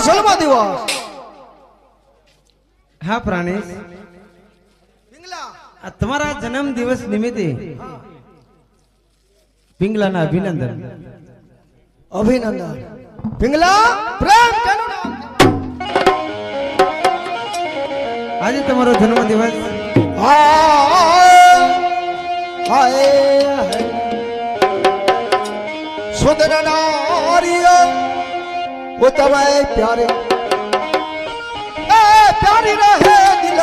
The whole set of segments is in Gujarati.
જન્મ દિવસ. હા પ્રાણેશ, આ તમારા જન્મ દિવસ નિમિત્તે પિંગલાના અભિનંદન. અભિનંદન. પિંગલા પ્રેમ કેનું નામ? આજે તમારો જન્મ દિવસ. સુંદર નારીઓ वो तवाए प्यारे प्यारी रहे दिल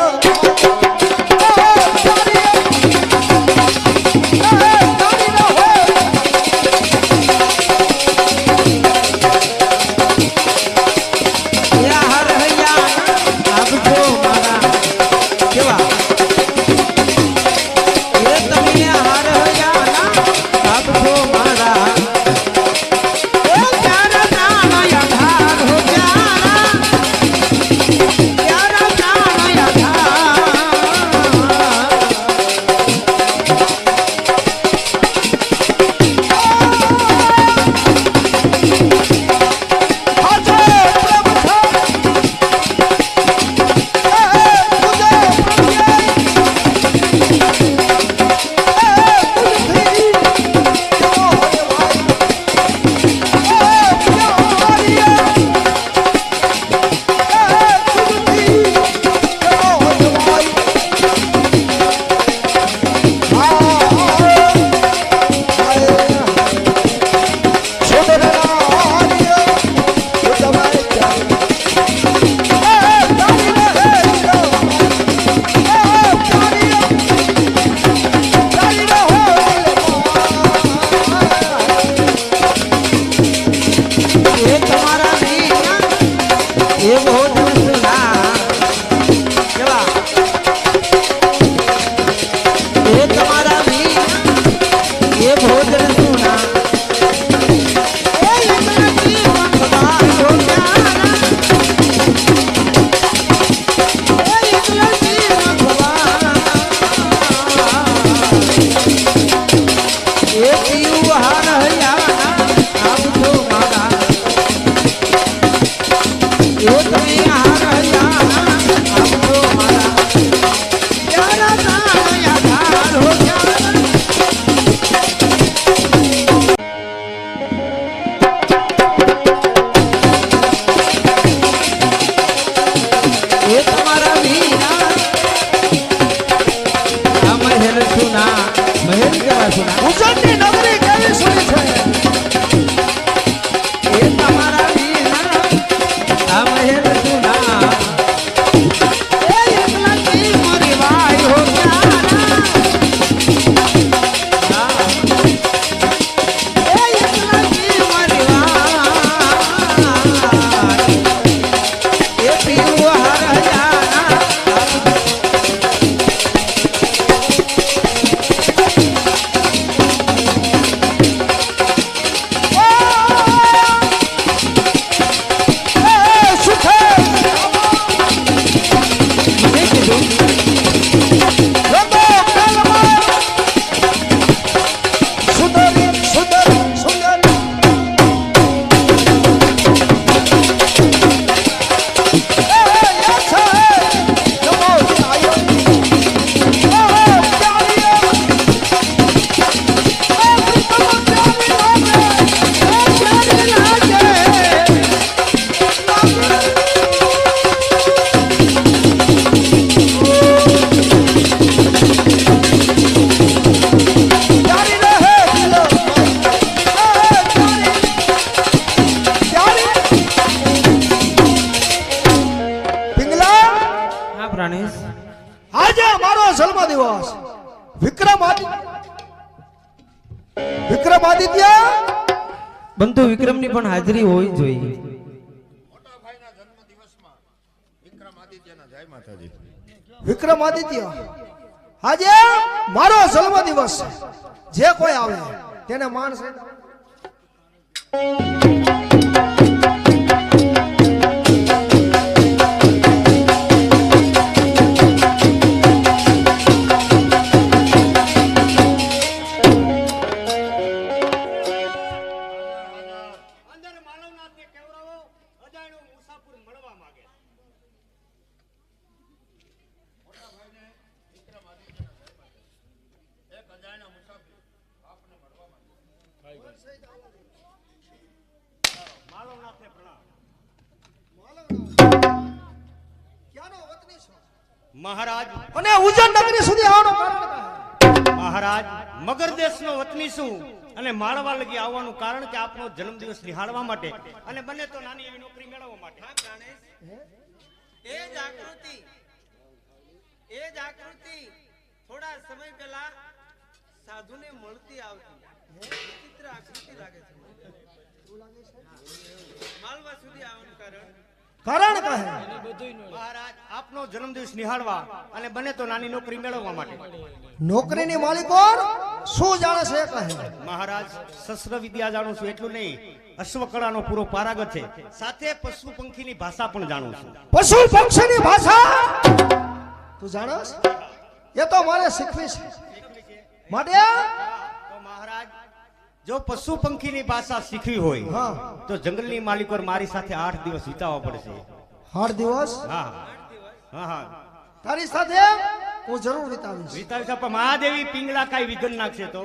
આજે અમારો જન્મ દિવસ. વિક્રમાદિત્ય બંધુ વિક્રમની પણ હાજરી હોવી જોઈએ. મોટા ભાઈના જન્મ દિવસમાં વિક્રમાદિત્યના જય માતાજી. વિક્રમાદિત્ય આજે મારો જન્મ દિવસ છે. જે કોઈ આવે તેને માન છે. ક્યાંનો વતની છો? મહારાજ અને ઉજ્જૈન નગરી સુધી આવવાનું કારણ કહે. મહારાજ મગર દેશનો વતની છું અને માળવા લગી આવવાનું કારણ કે આપનો જન્મદિવસ નિહાળવા માટે અને બને તો નાની એવી નોકરી મેળવવા માટે. એ જાગૃતિ થોડા સમય પહેલા સાધુને મળતી આવતી વિચિત્ર આકૃતિ લાગે છે. માલવા સુધી આવવાનું કારણ કારણ કહે. મહારાજ આપનો જન્મદિવસ નિહાળવા અને બને તો નાની નોકરી મેળવવા માટે. નોકરીની માલિકો શું જાણે છે એ કહે. મહારાજ શસ્ત્ર વિદ્યા જાણું છું એટલું નહીં, અશ્વકળાનો પૂરો પારંગત છે, સાથે પશુ પંખીની ભાષા પણ જાણું છું. પશુ પક્ષીની ભાષા તું જાણસ? એ તો મારે શીખવી છે. માટે તો મહારાજ જો પશુ પંખીની ભાષા શીખવી હોય હા તો જંગલની માલિકો મારી સાથે 8 દિવસ વિતાવવા પડશે. 8 દિવસ હા હા હા તારી સાથે હું જરૂર વિતાવીશ. વિતાવી પણ મહાદેવી પિંગલા કાઈ વિઘન નાખશે તો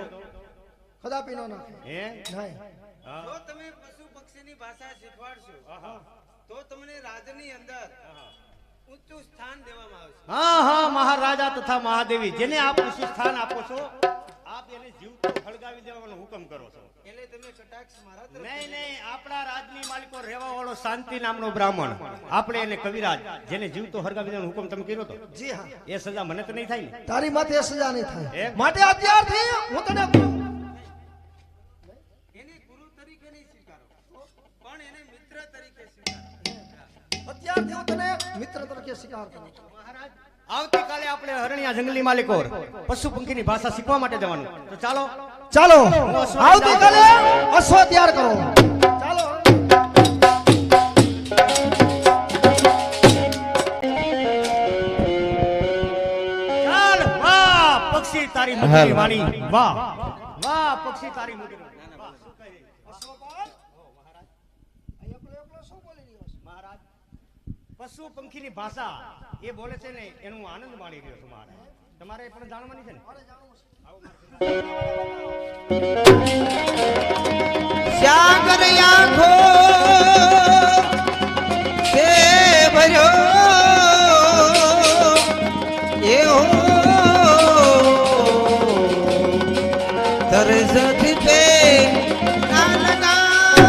કદાપી ન નાખે. હે નહીં. હા. જો તમે પશુ પક્ષીની ભાષા શીખવાડશો તો તમને રાજની અંદર ઊંચું સ્થાન દેવામાં આવશે. હા હા મહારાજા તથા મહાદેવી જેને આપ ઊંચું સ્થાન આપો છો આપ એને જીવતો હળગાવી દેવાનો હુકમ કરો છો. એટલે તમે કટાક્ષ મારા તરફ નહીં નહીં, આપણા રાજની માલિકો રહેવા વાળો શાંતિ નામનો બ્રાહ્મણ, આપણે એને કવિરાજ જેને જીવતો હળગાવી દેવાનો હુકમ તમે કર્યો તો જી હા એ સજા મને તો નહીં થાય ને. તારી માથે એ સજા નહીં થાય. એમ? માટે અત્યારથી હું તને એને ગુરુ તરીકે નહીં સ્વીકારો પણ એને મિત્ર તરીકે સ્વીકારો. અત્યારથી હું તને મિત્ર તરીકે સ્વીકાર કરું. આવતીકાલે આપણે હરણિયા જંગલની માલિકો પશુ પંખીની ભાષા શીખવા માટે જવાનું. તો ચાલો ચાલો આવતીકાલે અશ્વ તૈયાર કરો. ચાલો ચાલ. વાહ પક્ષી તારી મધુરી વાણી, વાહ વાહ પક્ષી તારી મધુરી વાણી. મહારાજ પશુ પંખીની ભાષા એ બોલે છે ને એનું આનંદ માણી રહ્યો છું મહારાજ. તમારે પણ જાણવાની છે ને. સાગર આંખો से भरो ये हो तरसत पे ना लगाए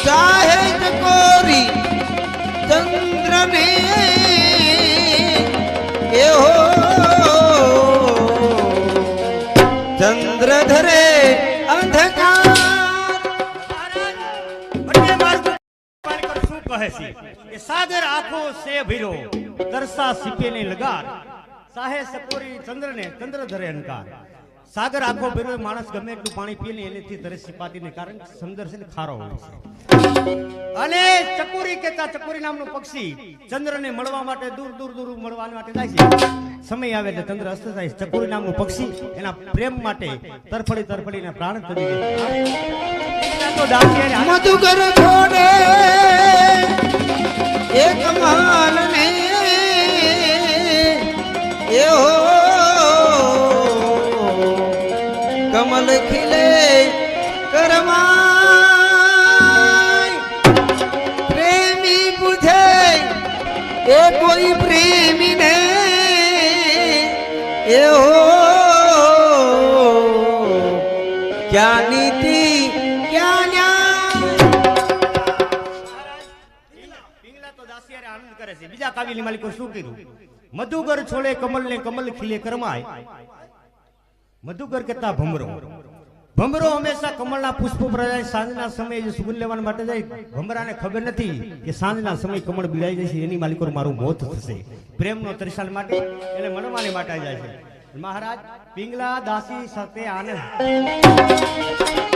चाहे चकोरी चंद्र ने ये हो चंद्र धरे अंधकार બંને માર્ગ માલિકો શું કહે છે એ સાગર આંખો સે ભીરો તરસા સીપે ને લગાર સાહે સકોરી ચંદ્રને ચંદ્ર ધરે અંકાર. સાગર આંખો ભીરો માણસ ગમે એટલું પાણી પીએ ને એનેથી તરસ સિપાતીને કારણ કે સમુદ્ર છે ને ખારો હોય છે. અને ચકોરી કેતા ચકોરી નામનું પક્ષી ચંદ્રને મળવા માટે દૂર દૂર દૂર મળવા માટે જાય છે. સમય આવે એટલે ચંદ્ર અસ્ત થાય. ચકોરી નામનું પક્ષી એના પ્રેમ માટે તરફડી તરફડીને પ્રાણ તરી દે. તો ડાકિયાને मधुकर छोड़े एक मान ने ये हो कमल खिले करमाय प्रेमी बुझे ये कोई प्रेमी ने ये हो क्या नीति क्या न्याय પિંગલા તો દાસિયારે આનંદ કરે છે. બીજા કાવ્યની માલિકો શું કીધું? મધુકર છોડે કમલ ને કમલ ખીલે કરમાય. મધુકર કેતા ભમરો, ભમરો હંમેશા કમળના પુષ્પો પર જાય. સાંજના સમયે જે સુગંધ લેવા માટે જાય, ભમરાને ખબર નથી કે સાંજના સમયે કમળ બિલાઈ જશે, એની માલિકો મારું મોત થશે. પ્રેમનો તરસાલ માટે એને મળવાને માટે જાય છે. મહારાજ પિંગલા દાસી સાથે આનંદ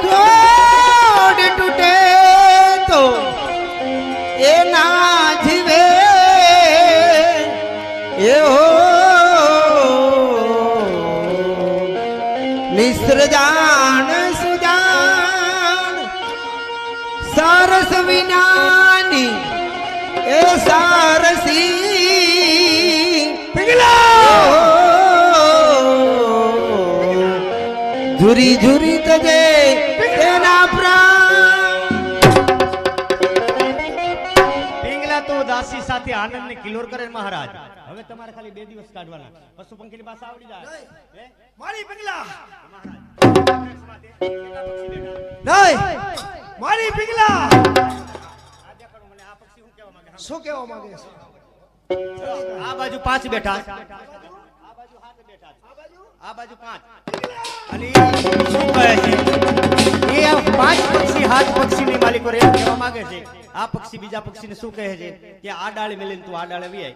जोड़ टूटे तो ये ना जीवे ये हो निस्रजान सुजान सारस विनानी ए सारसी પિંગલા झुरी झुरी तजे तेना प्राण પક્ષી સાથે આનંદને કિલોર કરે મહારાજ. હવે તમારે ખાલી 2 દિવસ કાઢવાના. પશુ પંખીની ભાષા આવડી જાય. હે? મારી પિંગલા મહારાજ કેટલા પક્ષી બેઠા? નહીં મારી પિંગલા આ દેખાડો મને આ પક્ષી શું કહેવા માંગે? શું કહેવા માંગે છે આ બાજુ 5 બેઠા, આ બાજુ 7 બેઠા, આ બાજુ 5. અને ઈ શું કહે છે? એ 5 પક્ષી 7 પક્ષીની માલિકો રે કહેવા માંગે છે. આ પક્ષી બીજા પક્ષીને શું કહે છે કે આ ડાળે મેલીને તું આ ડાળે વી આય.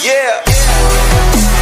Yeah.